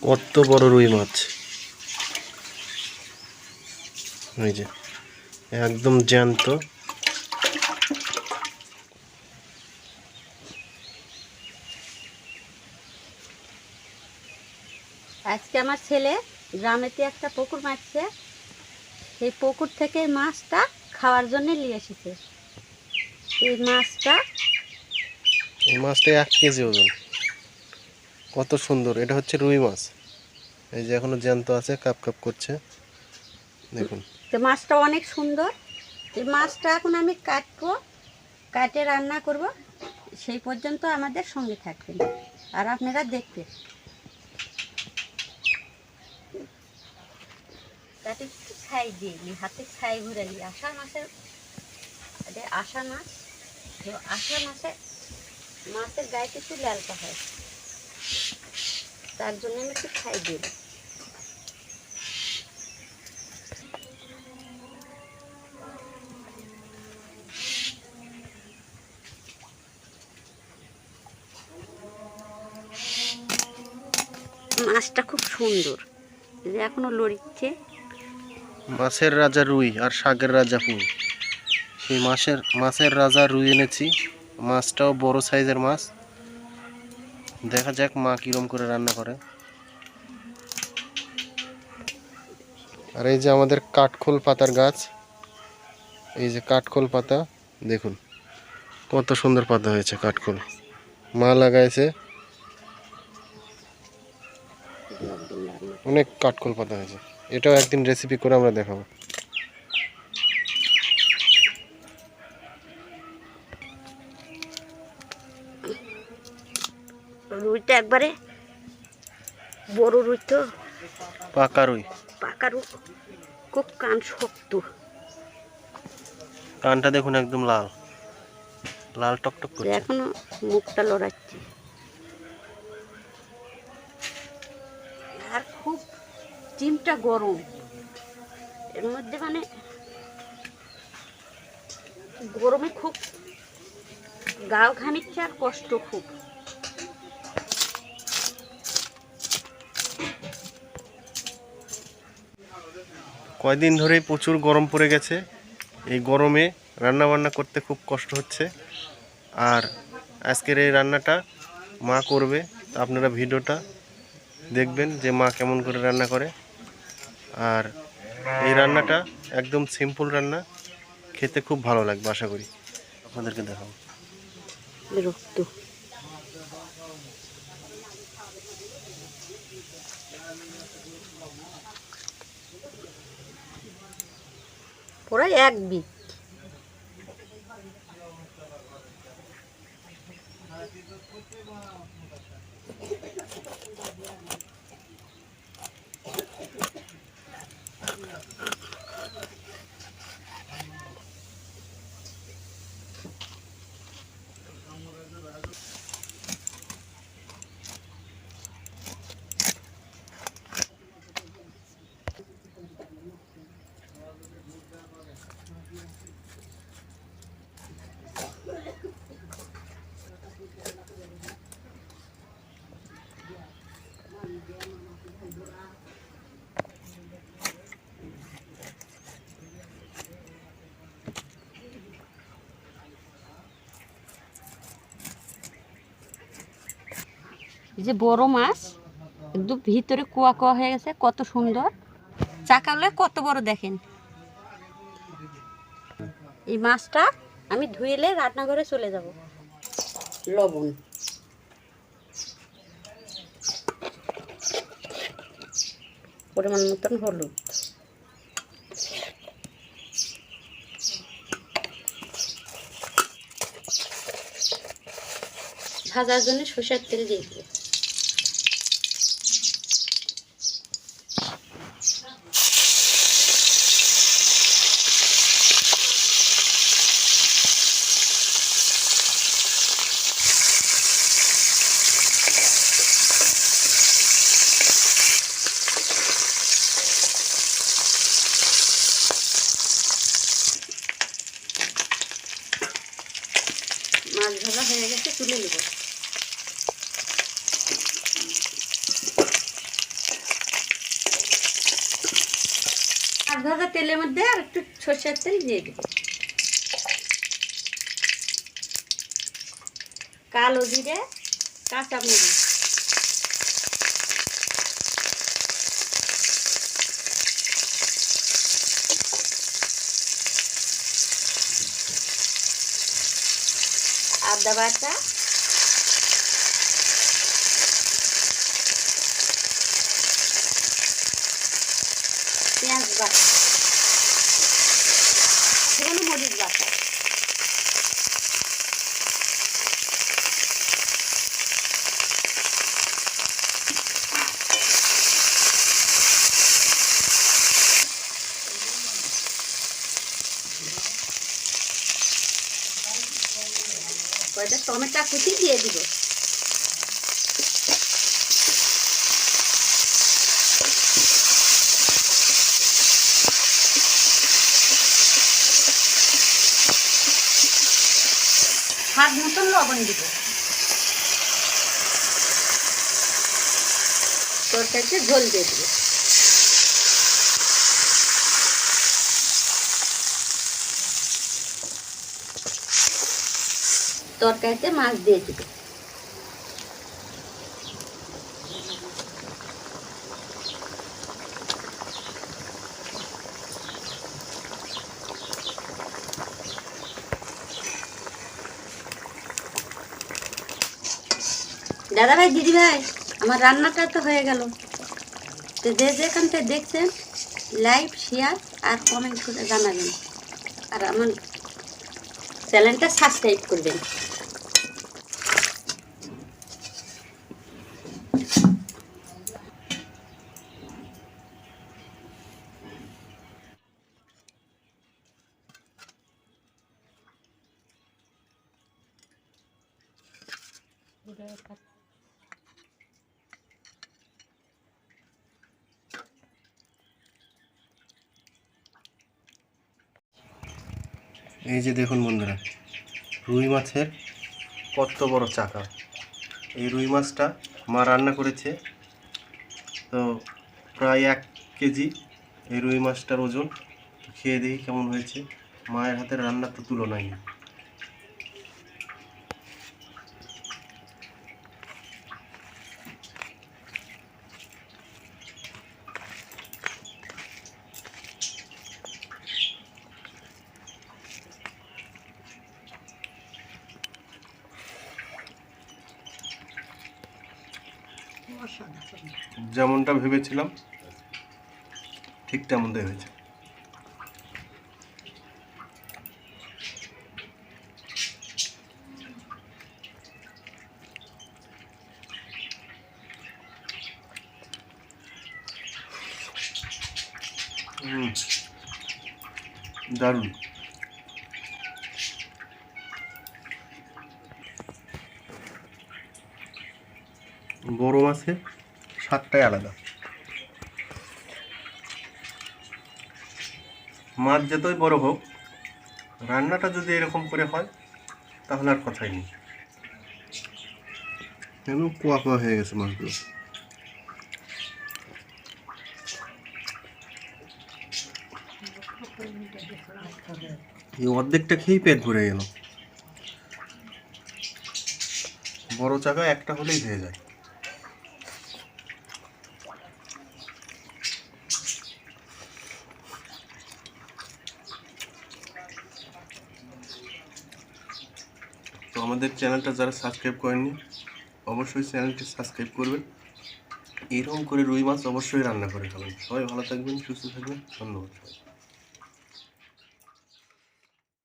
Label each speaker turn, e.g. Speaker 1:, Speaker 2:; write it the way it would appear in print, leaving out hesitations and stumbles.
Speaker 1: কত বড় রুই মাছ, এই যে একদম জ্যান্ত।
Speaker 2: আজকে আমার ছেলে গ্রামেতে একটা পুকুর মারছে, সেই পুকুর থেকে মাছটা খাওয়ার জন্য নিয়ে এসেছে। এই মাছটা
Speaker 1: 1 কেজি ওজন, কত সুন্দর। এটা হচ্ছে রুই মাছ, এই যে এখনো জ্যান্ত আছে, কাপ কাপ করছে, দেখুন।
Speaker 2: তো মাছটা অনেক সুন্দর। এই মাছটা এখন আমি কাটবো, কাটে রান্না করব। সেই পর্যন্ত আমাদের সঙ্গে থাকবেন আর আপনারা দেখবেন। তাতে একটু ছাই দিয়ে নিই, হাতে ছাই ঘুরে নিই। আষাঢ় মাসের, এটা আষাঢ় মাছ, তো আষাঢ় মাসে মাছের গায়ে একটু লালকা হয়, তার জন্য আমি একটু ছাই দিই। মাছটা খুব সুন্দর, যে এখনো লড়িচ্ছে।
Speaker 1: মাছের রাজা রুই আর শাকের রাজা পুঁই। সেই মাছের রাজা রুই এনেছি, মাছটাও বড় সাইজের মাছ। দেখা যাক মা কিরম করে রান্না করে। আর এই যে আমাদের কাঠখোল পাতার গাছ, এই যে কাঠখোল পাতা, দেখুন কত সুন্দর পাতা হয়েছে। কাঠখোল মা লাগাইছে, অনেক কাঠখোল পাতা হয়েছে। এটাও একদিন রেসিপি করে আমরা দেখাবো।
Speaker 2: রুইটা একবারে বড় রুই, তো
Speaker 1: পাকা রুই,
Speaker 2: পাকা রুই, খুব কান শক্ত।
Speaker 1: কানটা দেখুন একদম লাল লাল টকটক করছে।
Speaker 2: এখনো মুখটা লড়াচ্ছে, আর খুব ডিমটা গরম। এর মধ্যে মানে গরমে খুব গাও ঘামিচ্ছে আর কষ্ট খুব।
Speaker 1: কয়দিন ধরেই প্রচুর গরম পড়ে গেছে, এই গরমে রান্না বান্না করতে খুব কষ্ট হচ্ছে। আর আজকের এই রান্নাটা মা করবে, তো আপনারা ভিডিওটা দেখবেন যে মা কেমন করে রান্না করে। আর এই রান্নাটা একদম সিম্পল রান্না, খেতে খুব ভালো লাগবে, আশা করি। আপনাদেরকে দেখাবো।
Speaker 2: রক্ত পুরো এক বিট। এই যে বড় মাছ, একদম ভিতরে কুয়া কুয়া হয়ে গেছে, কত সুন্দর। চাকালে কত বড় দেখেন। এই মাছটা আমি ধুইলে রান্নাঘরে চলে যাব। লবণ, পরিমাণ মতন হলুদ, ভাজার জন্য সরষের তেল দিয়ে দিব। মাছ ভাজা হয়ে গেছে, তুলে নেব। ভাজা তেলের মধ্যে আর একটু সরষের তেল দিয়ে দেব, কালো জিরে, কাঁচা মরিচ, আদা বাটা, পেঁয়াজ বাটা, শুকনো মরিচ বাটা, কয়টা টমেটো কুচি দিয়ে দিব, স্বাদ মতন লবণ দিব, তরকারিতে ঝোল দিয়ে দিব, তরকারিতে মাছ দিয়ে দিব, দাদা ভাই দিদি ভাই আমার রান্নাটা তো হয়ে গেল। তো যে যেখান থেকে দেখছেন লাইক শেয়ার আর কমেন্ট করে জানাবেন, আর আমার চ্যানেলটা সাবস্ক্রাইব করবেন।
Speaker 1: এই যে দেখুন বন্ধুরা, রুই মাছের কত বড় চাকা। এই রুই মাছটা মা রান্না করেছে, তো প্রায় 1 কেজি এই রুই মাছটার ওজন। খেয়ে দেখি কেমন হয়েছে। মায়ের হাতের রান্নার তো তুলনাই নেই। যেমনটা ভেবেছিলাম ঠিক তেমনটাই হয়েছে। দারুণ। বড় মাছের স্বাদটাই আলাদা। মাছ যতই বড় হোক, রান্নাটা যদি এরকম করে হয় তাহলে আর কথাই নেই। একদম কোয়া কোয়া হয়ে গেছে মাছগুলো। এই অর্ধেকটা খেয়েই পেট ভরে গেল। বড় চাকা একটা হলেই হয়ে যায়। তো আমাদের চ্যানেলটা যারা সাবস্ক্রাইব করেননি অবশ্যই চ্যানেলটি সাবস্ক্রাইব করবেন। এরকম করে রুই মাছ অবশ্যই রান্না করে খাবেন। সবাই ভালো থাকবেন, সুস্থ থাকবেন। ধন্যবাদ।